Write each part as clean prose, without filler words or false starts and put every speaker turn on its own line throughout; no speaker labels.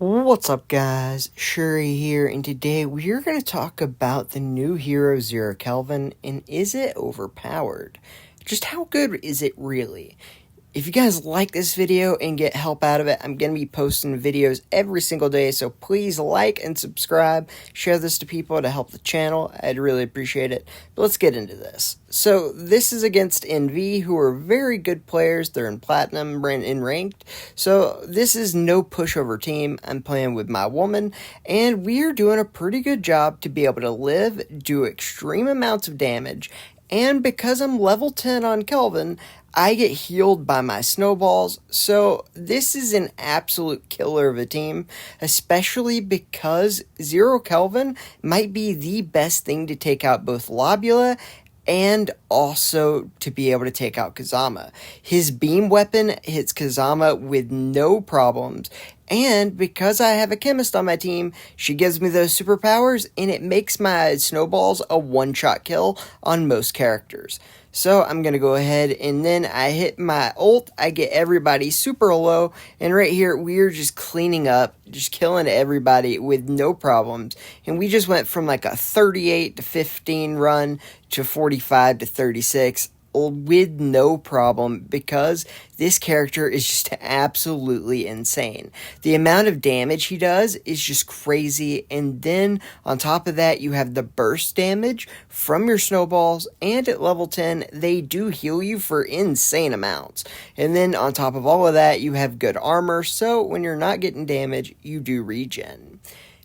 What's up, guys? Shouri here, and today we're going to talk about the new hero Zero Kelvin, and is it overpowered? Just how good is it really? If you guys like this video and get help out of it, I'm going to be posting videos every single day, so please like and subscribe, share this to people to help the channel. I'd really appreciate it. But let's get into this. So this is against NV, who are very good players. They're in Platinum and in Ranked, so this is no pushover team. I'm playing with my woman, and we are doing a pretty good job to be able to live, do extreme amounts of damage, and because I'm level 10 on Kelvin, I get healed by my snowballs, so this is an absolute killer of a team, especially because Zero Kelvin might be the best thing to take out both Lobula and also to be able to take out Kazama. His beam weapon hits Kazama with no problems, and because I have a chemist on my team, she gives me those superpowers, and it makes my snowballs a one-shot kill on most characters. So I'm going to go ahead, and then I hit my ult, I get everybody super low, and right here we're just cleaning up, just killing everybody with no problems, and we just went from like a 38 to 15 run to 45 to 36 with no problem, because this character is just absolutely insane. The amount of damage he does is just crazy, and then on top of that you have the burst damage from your snowballs, and at level 10 they do heal you for insane amounts. And then on top of all of that you have good armor, so when you're not getting damage you do regen.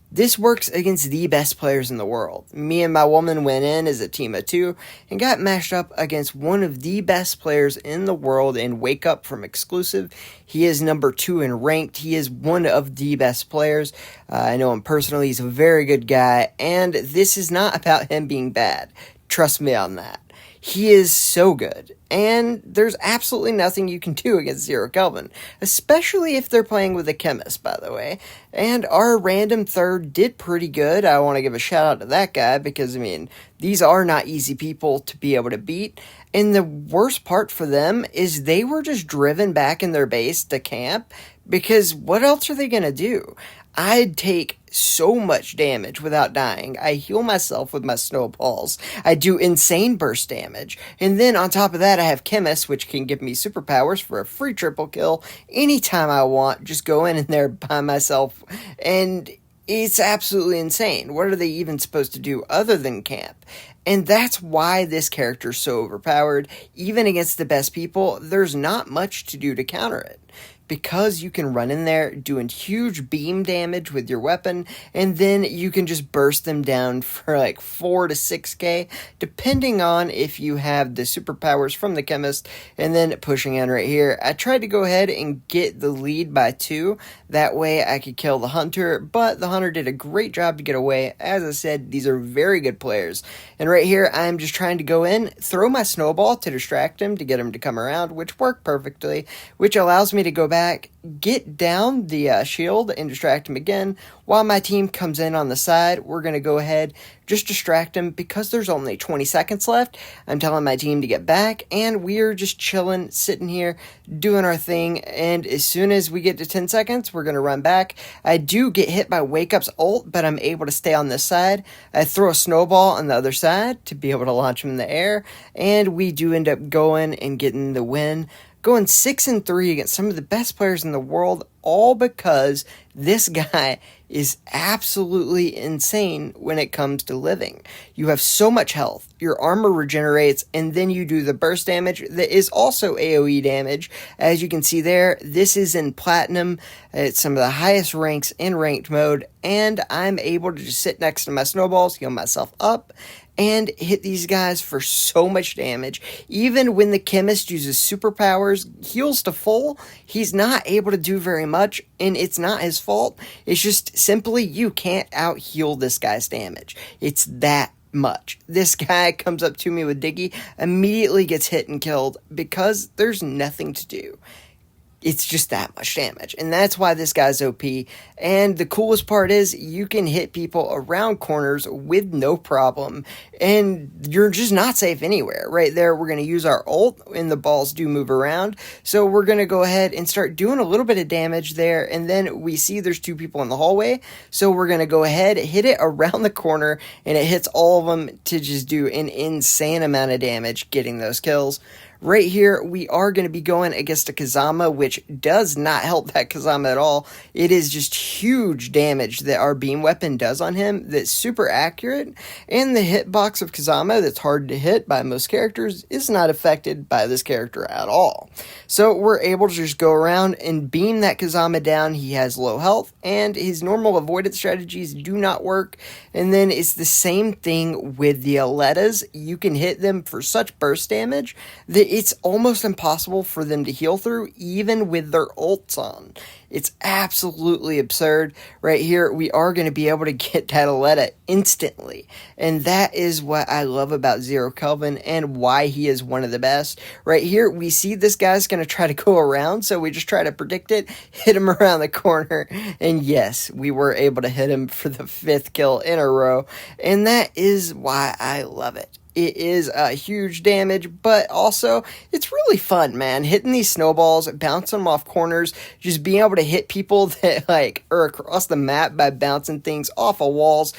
This works against the best players in the world. Me and my woman went in as a team of two and got matched up against one of the best players in the world in Wake Up from Exclusive. He is number 2 in Ranked. He is one of the best players. I know him personally. He's a very good guy, and this is not about him being bad. Trust me on that. He is so good, and there's absolutely nothing you can do against Zero Kelvin, especially if they're playing with a chemist, by the way. And our random third did pretty good. I want to give a shout out to that guy, because, I mean, these are not easy people to be able to beat. And the worst part for them is they were just driven back in their base to camp, because what else are they going to do? I'd take so much damage without dying. I heal myself with my snowballs. I do insane burst damage. And then on top of that, I have Chemist, which can give me superpowers for a free triple kill anytime I want. Just go in there by myself. And it's absolutely insane. What are they even supposed to do other than camp? And that's why this character is so overpowered. Even against the best people, there's not much to do to counter it, because you can run in there doing huge beam damage with your weapon, and then you can just burst them down for like 4 to 6k, depending on if you have the superpowers from the chemist. And then pushing in right here, I tried to go ahead and get the lead by 2, that way I could kill the hunter, but the hunter did a great job to get away. As I said, these are very good players. And right here, I'm just trying to go in, throw my snowball to distract him, to get him to come around, which worked perfectly, which allows me to go back, get down the shield, and distract him again. While my team comes in on the side, we're going to go ahead, just distract him, because there's only 20 seconds left. I'm telling my team to get back, and we're just chilling, sitting here, doing our thing, and as soon as we get to 10 seconds, we're going to run back. I do get hit by Wake Up's ult, but I'm able to stay on this side. I throw a snowball on the other side to be able to launch him in the air, and we do end up going and getting the win. Going 6-3 against some of the best players in the world, all because this guy is absolutely insane when it comes to living. You have so much health, your armor regenerates, and then you do the burst damage that is also AoE damage. As you can see there, this is in Platinum. It's some of the highest ranks in Ranked mode, and I'm able to just sit next to my snowballs, heal myself up, and hit these guys for so much damage. Even when the chemist uses superpowers, heals to full, he's not able to do very much, and it's not his fault. It's just simply you can't out-heal this guy's damage. It's that much. This guy comes up to me with Diggy, immediately gets hit and killed, because there's nothing to do. it's just that much damage. And that's why this guy's OP. And the coolest part is you can hit people around corners with no problem. And you're just not safe anywhere. Right there, we're going to use our ult, and the balls do move around. So we're going to go ahead and start doing a little bit of damage there. And then we see there's 2 people in the hallway. So we're going to go ahead, hit it around the corner, and it hits all of them to just do an insane amount of damage getting those kills. Right here, we are going to be going against a Kazama, which does not help that Kazama at all. It is just huge damage that our beam weapon does on him that's super accurate, and the hitbox of Kazama that's hard to hit by most characters is not affected by this character at all. So we're able to just go around and beam that Kazama down. He has low health, and his normal avoidance strategies do not work. And then it's the same thing with the Aletas. You can hit them for such burst damage that it's almost impossible for them to heal through, even with their ults on. It's absolutely absurd. Right here, we are going to be able to get that Aleta instantly. And that is what I love about Zero Kelvin and why he is one of the best. Right here, we see this guy's going to try to go around, so we just try to predict it, hit him around the corner, and yes, we were able to hit him for the 5th kill in a row. And that is why I love it. It is a huge damage, but also it's really fun, man. Hitting these snowballs, bouncing them off corners, just being able to hit people that are across the map by bouncing things off of walls.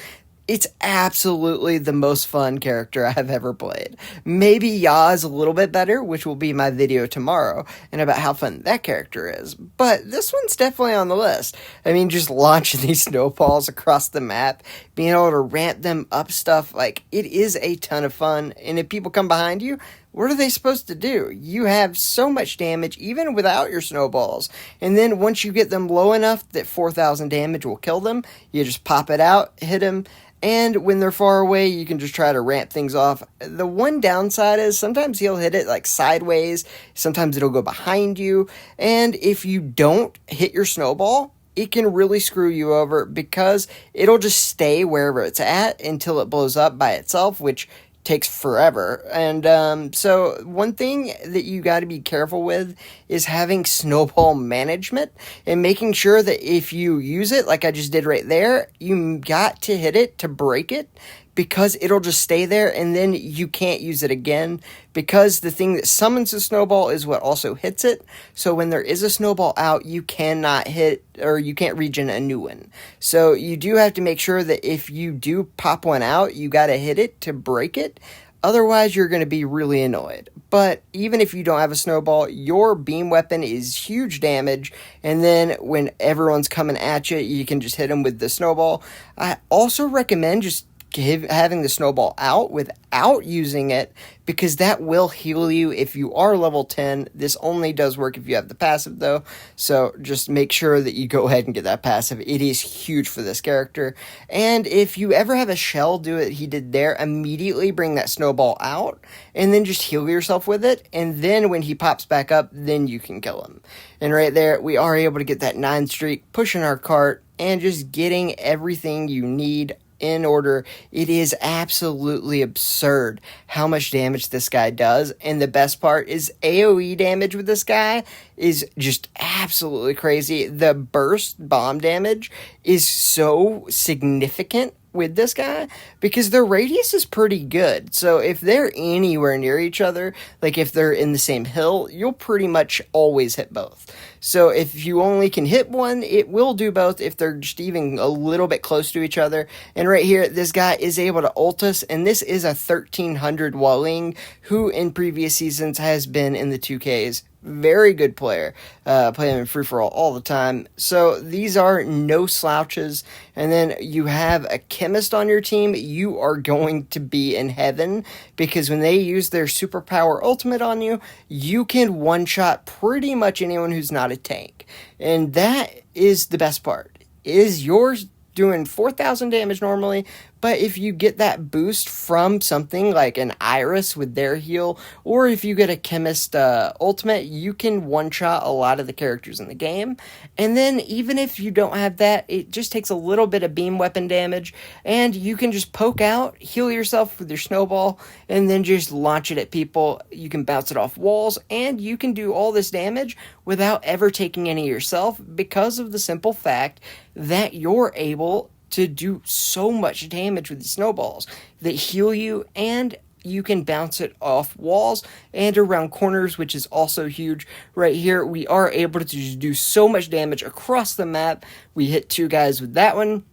It's absolutely the most fun character I've ever played. Maybe Ya is a little bit better, which will be my video tomorrow, and about how fun that character is. But this one's definitely on the list. I mean, just launching these snowballs across the map, being able to ramp them up stuff, it is a ton of fun. And if people come behind you, what are they supposed to do? You have so much damage even without your snowballs. And then once you get them low enough that 4,000 damage will kill them, you just pop it out, hit them, and when they're far away, you can just try to ramp things off. The one downside is sometimes he'll hit it sideways, sometimes it'll go behind you, and if you don't hit your snowball, it can really screw you over because it'll just stay wherever it's at until it blows up by itself, which takes forever. And so one thing that you got to be careful with is having snowball management and making sure that if you use it like I just did right there, you got to hit it to break it, because it'll just stay there and then you can't use it again, because the thing that summons the snowball is what also hits it. So when there is a snowball out, you cannot hit, or you can't regen a new one. So you do have to make sure that if you do pop one out, you got to hit it to break it. Otherwise, you're going to be really annoyed. But even if you don't have a snowball, your beam weapon is huge damage. And then when everyone's coming at you, you can just hit them with the snowball. I also recommend just having the snowball out without using it, because that will heal you if you are level 10. This only does work if you have the passive though, so just make sure that you go ahead and get that passive. It is huge for this character. And if you ever have a shell do what he did there, immediately bring that snowball out and then just heal yourself with it, and then when he pops back up, then you can kill him. And right there, we are able to get that 9 streak, pushing our cart and just getting everything you need in order. It is absolutely absurd how much damage this guy does, and the best part is AoE damage with this guy is just absolutely crazy. The burst bomb damage is so significant with this guy because their radius is pretty good. So if they're anywhere near each other, if they're in the same hill, you'll pretty much always hit both. So if you only can hit one, it will do both if they're just even a little bit close to each other. And right here, this guy is able to ult us, and this is a 1300 Walling, who in previous seasons has been in the 2Ks. Very good player. Play him in free-for-all all the time. So these are no slouches. And then you have a chemist on your team. You are going to be in heaven, because when they use their superpower ultimate on you, you can one-shot pretty much anyone who's not a tank. And that is the best part. Is yours doing 4,000 damage normally, But if you get that boost from something like an Iris with their heal, or if you get a Chemist ultimate, you can one-shot a lot of the characters in the game. And then even if you don't have that, it just takes a little bit of beam weapon damage, and you can just poke out, heal yourself with your snowball, and then just launch it at people. You can bounce it off walls, and you can do all this damage without ever taking any yourself, because of the simple fact that you're able to do so much damage with the snowballs that heal you, and you can bounce it off walls and around corners, which is also huge. Right here, we are able to just do so much damage across the map. We hit 2 guys with that one,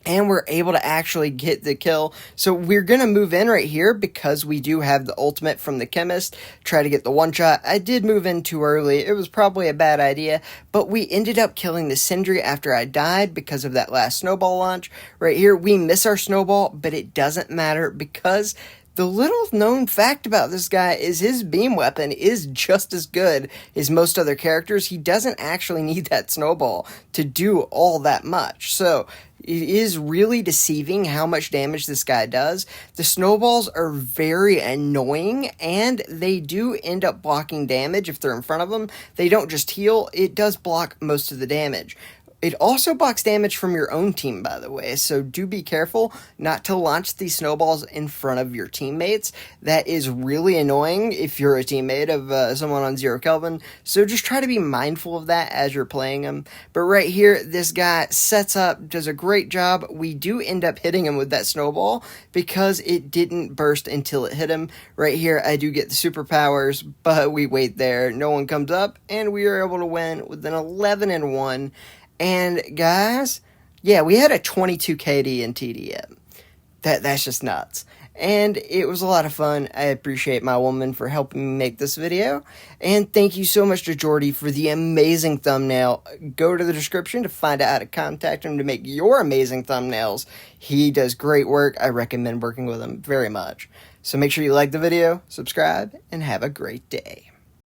and we're able to actually get the kill. So we're going to move in right here because we do have the ultimate from the Chemist. Try to get the one-shot. I did move in too early. It was probably a bad idea, but we ended up killing the Sindri after I died because of that last snowball launch. Right here, we miss our snowball, but it doesn't matter because the little known fact about this guy is his beam weapon is just as good as most other characters. He doesn't actually need that snowball to do all that much. So it is really deceiving how much damage this guy does. The snowballs are very annoying, and they do end up blocking damage if they're in front of them. They don't just heal, it does block most of the damage. It also blocks damage from your own team, by the way, so do be careful not to launch these snowballs in front of your teammates. That is really annoying if you're a teammate of someone on Zero Kelvin, so just try to be mindful of that as you're playing them. But right here, this guy sets up, does a great job. We do end up hitting him with that snowball because it didn't burst until it hit him. Right here, I do get the superpowers, but we wait there. No one comes up, and we are able to win with an 11-1. And guys, yeah, we had a 22 KD in TDM. That's just nuts. And it was a lot of fun. I appreciate my woman for helping me make this video. And thank you so much to Jordy for the amazing thumbnail. Go to the description to find out how to contact him to make your amazing thumbnails. He does great work. I recommend working with him very much. So make sure you like the video, subscribe, and have a great day.